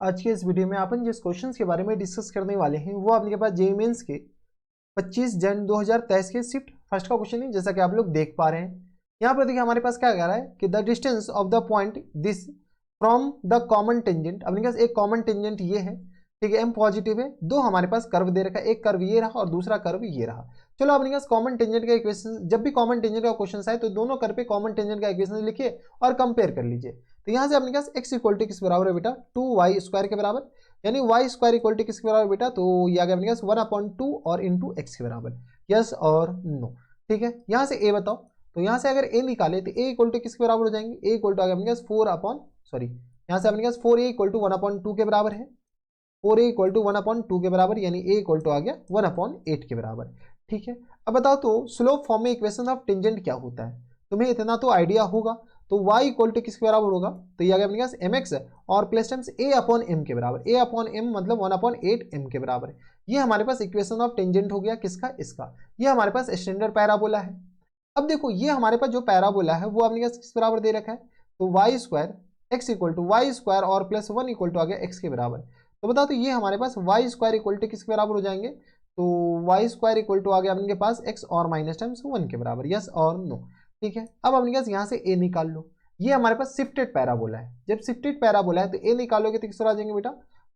आज के इस वीडियो में अपन जिस क्वेश्चंस के बारे में डिस्कस करने वाले हैं वो आपके पास जेईई मेंस के 25 जन 2023 के शिफ्ट फर्स्ट का क्वेश्चन है, जैसा कि आप लोग देख पा रहे हैं। यहाँ पर देखिए हमारे पास क्या कह रहा है कि the distance of the point this from the common tangent. अपने पास एक कॉमन टेंजेंट ये है, ठीक है, एम पॉजिटिव है। दो हमारे पास कर्व दे रखा है, एक कर्व ये रहा और दूसरा कर्व ये रहा। चलो अपने पास कॉमन टेंजेंट का इक्वेशन, जब भी कॉमन टेंजेंट का क्वेश्चन आए तो दोनों कर्व पे कॉमन टेंजेंट का इक्वेशन लिखिए और कंपेयर कर लीजिए। तो यहाँ से अपने पास x इक्वल टू किस बराबर है बेटा, 2y² के बराबर, यानी y² इक्वल टू किसके बराबर बेटा, तो ये आ गया अपने पास 1/2 और इंटू एक्स के बराबर। यस और नो, ठीक है। यहाँ से a बताओ, तो यहाँ से अगर a निकाले तो a इक्वल टू किसके बराबर हो जाएंगे, a इक्वल टू आ गया अपने पास 4/, यहाँ से अपने पास 4a इक्वल टू 1/2 के बराबर है, 4a इक्वल टू 1/2 के बराबर, यानी a इक्वल टू आ गया 1/8 के बराबर, ठीक है। अब बताओ तो स्लोप फॉर्म में इक्वेशन ऑफ टेंजेंट क्या होता है, तुम्हें इतना तो आइडिया होगा। तो y इक्वल टू किसके बराबर होगा, तो ये आ गया अपने पास mx और प्लस टर्म्स a/m के बराबर, a/m मतलब 1/8m के बराबर। ये हमारे पास इक्वेशन ऑफ टेंजेंट हो गया किसका, इसका। ये हमारे पास स्टैंडर्ड पैराबोला है। अब देखो ये हमारे पास जो पैराबोला है वो अपने पास किस बराबर दे रखा है, तो y² x equal to y² और प्लस 1 इक्वल टू आ गया x के बराबर। तो बताओ तो ये हमारे पास y² इक्वल टू किसके बराबर हो जाएंगे, तो y² इक्वल टू आ गया अपने पास x और माइनस टर्म्स 1 के बराबर। यस और नो, ठीक है। अब अपने पास यहाँ से a निकाल लो, ये हमारे पास शिफ्टेड पैराबोला है। जब शिफ्टेड पैराबोला है तो a निकालोगे तो किस तरह आ जाएंगे बेटा,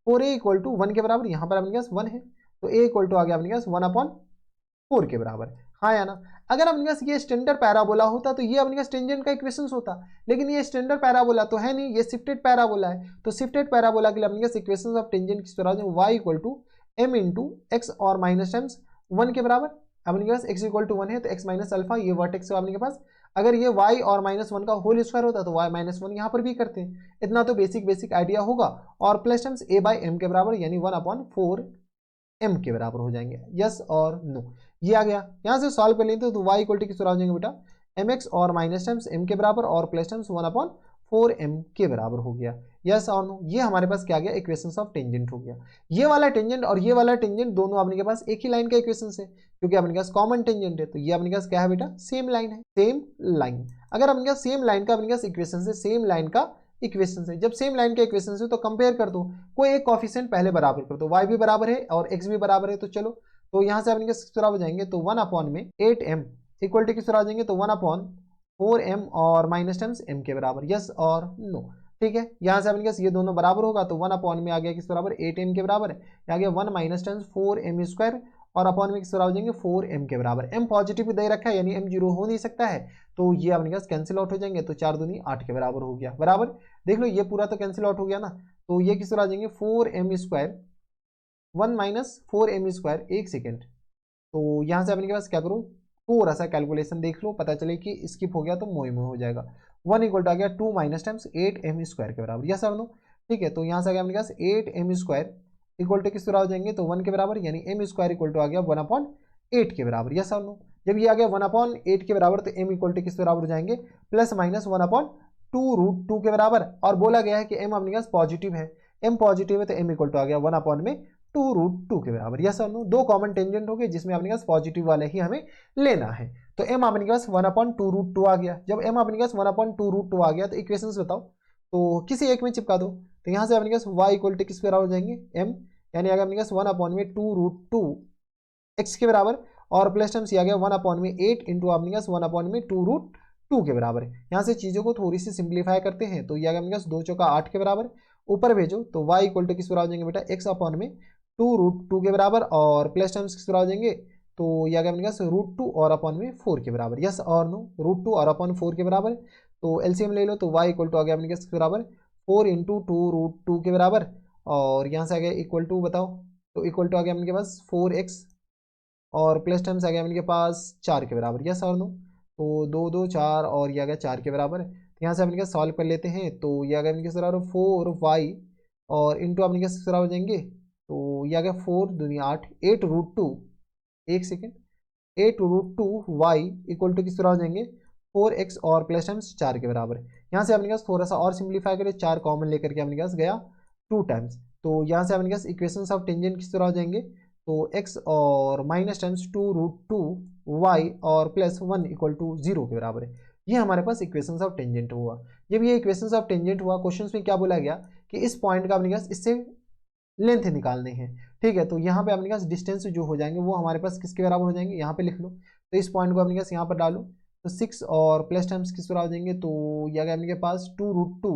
4a इक्वल टू 1 के बराबर, यहाँ पर अपने पास 1 है तो a इक्वल टू आ गया अपने पास 1/4 के बराबर। हाँ या ना। अगर अपने पास ये स्टैंडर्ड पैराबोला होता तो ये अपने पास टेंजेंट का इक्वेशन होता, लेकिन ये स्टैंडर्ड पैराबोला तो है नहीं, ये शिफ्टेड पैराबोला है। तो शिफ्टेड पैराबोला के लिए अपने पास इक्वेशन ऑफ टेंजेंट किस तरह है, y equal to m into x और माइनस टाइम्स 1 के बराबर। अपने पास x इक्वल टू 1 है तो x माइनस अल्फा, ये वर्टेक्स है अपने पास। अगर ये y और -1 का होल स्क्वायर होता तो y -1 यहाँ पर भी करते हैं, इतना तो बेसिक आइडिया होगा। और प्लस टर्म्स a/m के बराबर, यानी 1/4m के बराबर हो जाएंगे। यस और नो, ये आ गया। यहाँ से सॉल्व कर लेते तो y इक्वल टू किस तरह हो जाएंगे बेटा, mx और माइनस टर्म्स m के बराबर और प्लस टर्म्स 1/4m के बराबर हो गया। यस और नो, ये हमारे पास क्या गया, इक्वेशंस ऑफ टेंजेंट हो गया। ये वाला टेंजेंट और ये वाला टेंजेंट दोनों अपने के पास एक ही लाइन का इक्वेशन है, क्योंकि अपने पास कॉमन टेंजेंट है। तो ये अपने पास क्या है बेटा, सेम लाइन है, सेम लाइन। अगर अपने पास सेम लाइन का अपने पास इक्वेशन है, सेम लाइन का इक्वेशन है, जब सेम लाइन के इक्वेशन है तो कंपेयर कर दो, कोई एक कोफिशिएंट पहले बराबर कर दो, y भी बराबर है और x भी बराबर है। तो चलो, तो यहाँ से अपने किस तरह हो जाएंगे, तो 1/8m इक्वल टू किस तरह आ जाएंगे, तो 1/4m और माइनस टर्म्स m के बराबर। यस और नो, ठीक है। यहाँ से अपने पास ये दोनों बराबर होगा तो 1/, में आ गया किस बराबर, 8m के बराबर है, आ गया 1 माइनस टर्म्स 4m² और अपॉन में किस तरह हो जाएंगे, 4m के बराबर। m पॉजिटिव दे रखा है, यानी m 0 हो नहीं सकता है, तो ये अपने पास कैंसिल आउट हो जाएंगे। तो 4 दूनी 8 के बराबर हो गया, बराबर। देख लो ये पूरा तो कैंसिल आउट हो गया ना, तो ये किस तरह आ जाएंगे, 4m², 1 माइनस 4m², एक सेकेंड। तो यहाँ से अपने के पास क्या करो, थोड़ा सा कैलकुलेशन देख लो, पता चले कि स्किप हो गया तो मोए मोए हो जाएगा। 1 इक्वल टू आ गया 2 माइनस टाइम्स 8m² के बराबर। यस और नो, ठीक है। तो यहाँ से आ गया अपने पास 8m² इक्वल टू किस तरह हो जाएंगे, तो 1 के बराबर, यानी m² इक्वल टू आ गया 1/8 के बराबर। यस और नो, जब ये आ गया 1/8 के बराबर तो m इक्वल टू किस बराबर हो जाएंगे, प्लस माइनस 1/2√2 के बराबर। और बोला गया है कि m अपने पास पॉजिटिव है, m पॉजिटिव है तो m इक्वल टू आ गया 1/2√2 के बराबर। यस और नो, दो कॉमन टेंजेंट हो गए जिसमें अपने पास पॉजिटिव वाले ही हमें लेना है। तो m अपने पास 1/2√2 आ गया। जब m अपने पास 1/2√2 आ गया तो इक्वेशंस बताओ, तो किसी एक में चिपका दो। तो यहाँ से अपने पास y इक्वल टू किस बराबर हो जाएंगे, m, यानी आ गया अपने पास 1/2√2 x के बराबर और प्लस टर्म्स आ गया 1/8 इंटू अपने पास 1/2√2 के बराबर। यहाँ से चीज़ों को थोड़ी सी सिंप्लीफाई करते हैं तो ये आ गया अपने पास 2 चौका 8 के बराबर, ऊपर भेजो तो y इक्वल टू किस बराबर हो जाएंगे बेटा, x/2√2 के बराबर और प्लस टर्म्स किस बराबर हो जाएंगे, तो ये आ गया अपने पास √2 और अपॉन में 4 के बराबर। यस और नो, √2 और अपॉन 4 के बराबर। तो एलसीएम ले लो तो y इक्वल टू आ गया अपने पास बराबर 4 इंटू 2√2 के बराबर, और यहाँ से आ गया इक्वल टू बताओ, तो इक्वल टू आ गया अपने पास 4x और प्लस टर्म्स आ गया अपने पास 4 के बराबर। यस और नो, तो 2 2 4 और ये आ गया 4 के बराबर। तो यहाँ से अपने पास सॉल्व कर लेते हैं तो ये आ गया अपने पास बराबर 4y और इंटू अपने पास बराबर हो जाएंगे, तो ये आ गया 4 दूनी 8, 8√2, एक सेकेंड, 8√2y इक्वल टू किस तरह हो जाएंगे, 4x और प्लस टाइम्स 4 के बराबर। यहाँ से अपने पास थोड़ा सा और सिंप्लीफाई करें, 4 कॉमन लेकर के अपने पास गया 2 टाइम्स। तो यहाँ से अपने पास इक्वेशंस ऑफ टेंजेंट किस तरह हो जाएंगे, तो x और माइनस टाइम्स 2√2y और प्लस 1 इक्वल टू 0 के बराबर है। ये हमारे पास इक्वेशंस ऑफ टेंजेंट हुआ। जब ये इक्वेशंस ऑफ टेंजेंट हुआ, क्वेश्चंस में क्या बोला गया कि इस पॉइंट का अपने पास इससे लेंथ निकालने हैं, ठीक है। तो यहाँ पे अपने पास डिस्टेंस जो हो जाएंगे वो हमारे पास किसके बराबर हो जाएंगे, यहाँ पे लिख लो। तो इस पॉइंट को अपने पास यहाँ पर डालो, तो 6 और प्लस टाइम्स किस बराबर हो जाएंगे, तो यह अपने के पास 2√2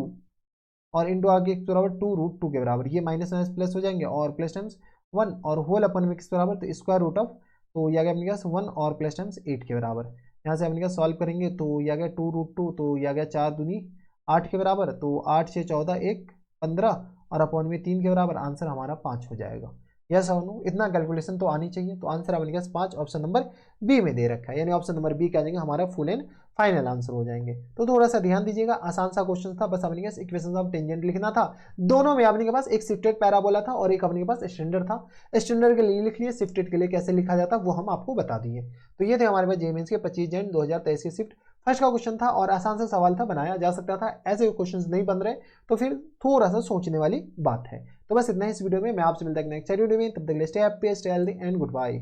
और इंटू आगे किस बराबर 2√2 के बराबर, ये माइनस माइनस प्लस हो जाएंगे और प्लस टाइम्स 1 और होल अपन में किस बराबर, तो स्क्वायर रूट ऑफ, तो यह गया अपने पास 1 और प्लस टाइम्स 8 के बराबर। यहाँ से अपने पास सॉल्व करेंगे तो यह गया 2√2, तो यह गया 4 दूनी 8 के बराबर, तो 8 से 14 1 15 और अपॉन में 3 के बराबर, आंसर हमारा 5 हो जाएगा। यस और नो, इतना कैलकुलेशन तो आनी चाहिए। तो आंसर अपने पास 5 ऑप्शन नंबर बी में दे रखा है, यानी ऑप्शन नंबर बी क्या जाएंगे हमारा फुल एंड फाइनल आंसर हो जाएंगे। तो थोड़ा सा ध्यान दीजिएगा, आसान सा क्वेश्चन था, बस अपने पास इक्वेशन ऑफ टेंजेंट लिखना था। दोनों में अपने के पास एक शिफ्टेड पैराबोला था और एक अपने के पास स्टैंडर्ड था। स्टैंडर्ड के लिए लिख लिए, शिफ्टेड के लिए कैसे लिखा जाता वो हम आपको बता दिए। तो ये थे हमारे पास जेईई मेंस के 25 जनवरी 2023 के शिफ्ट फर्स्ट का क्वेश्चन था और आसान सा सवाल था, बनाया जा सकता था। ऐसे क्वेश्चंस नहीं बन रहे तो फिर थोड़ा सा सोचने वाली बात है। तो बस इतना ही इस वीडियो में, मैं आपसे मिलता है नेक्स्ट वीडियो में, तब तक stay happy, stay healthy and good bye.